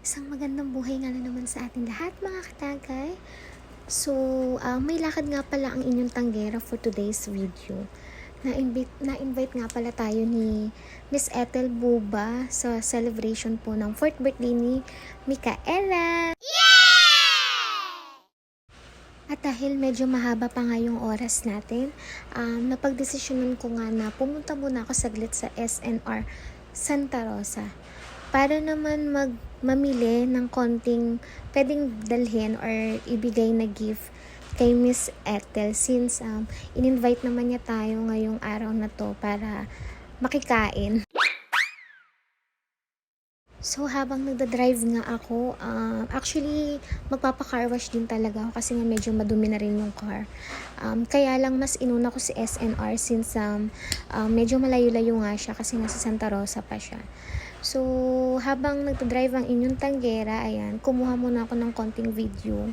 Isang magandang buhay nga na naman sa ating lahat mga katagay. So, may lakad nga pala ang inyong tanggera for today's video. Na-invite nga pala tayo ni Miss Ethel Buba sa celebration po ng 4th birthday ni Micaela. At dahil medyo mahaba pa nga yung oras natin, napagdesisyonan ko nga na pumunta muna ako saglit sa SNR Santa Rosa para naman mamili ng konting pwedeng dalhin or ibigay na gift kay Miss Ethel since in-invite naman niya tayo ngayong araw na to para makikain. So, habang nagda-drive nga ako, actually, magpapa-car wash din talaga ako kasi nga medyo madumi na rin yung car. Kaya lang mas inuna ko si SNR since medyo malayo-layo nga siya kasi nasa Santa Rosa pa siya. So, habang nagda-drive ang inyong tanggera, ayan, kumuha muna ako ng konting video.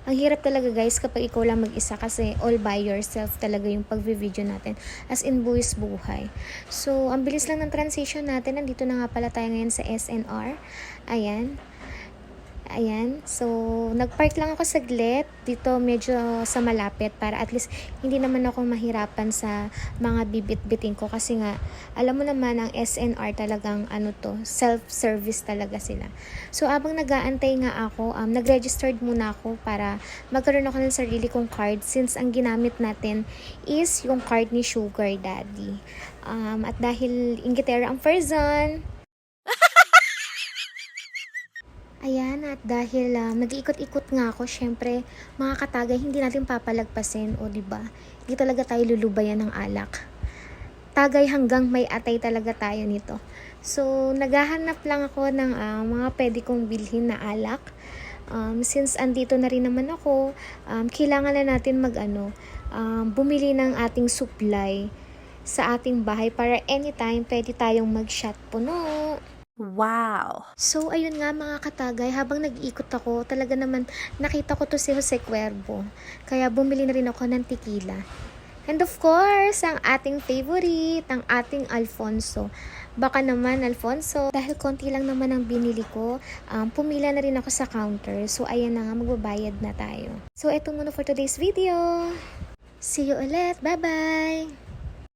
Ang hirap talaga guys kapag ikaw lang mag-isa kasi all by yourself talaga yung pag-video natin. As in buwis buhay. So, ang bilis lang ng transition natin. Nandito na nga pala tayo ngayon sa SNR. Ayan. Ayan. So, nag-park lang ako saglit. Dito medyo sa malapit para at least hindi naman ako mahirapan sa mga bibit-biting ko. Kasi nga, alam mo naman ang SNR talagang self-service talaga sila. So, abang nag-aantay nga ako, nag-registered muna ako para magkaroon ako ng sarili kong card since ang ginamit natin is yung card ni Sugar Daddy. At dahil Inglaterra ang person, ayan, at dahil nag-iikot-ikot nga ako, syempre, mga katagay, hindi natin papalagpasin, o diba? Hindi talaga tayo lulubayan ng alak. Tagay hanggang may atay talaga tayo nito. So, naghahanap lang ako ng mga pwede kong bilhin na alak. Since andito na rin naman ako, kailangan na natin bumili ng ating supply sa ating bahay para anytime pwede tayong mag-shot puno. Wow! So, ayun nga mga katagay, habang nag-iikot ako, talaga naman nakita ko to si Jose Cuervo. Kaya bumili na rin ako ng tequila. And of course, ang ating favorite, ang ating Alfonso. Baka naman, Alfonso, dahil konti lang naman ang binili ko, pumila na rin ako sa counter. So, ayan na nga, magbabayad na tayo. So, eto muna for today's video. See you ulit. Bye-bye!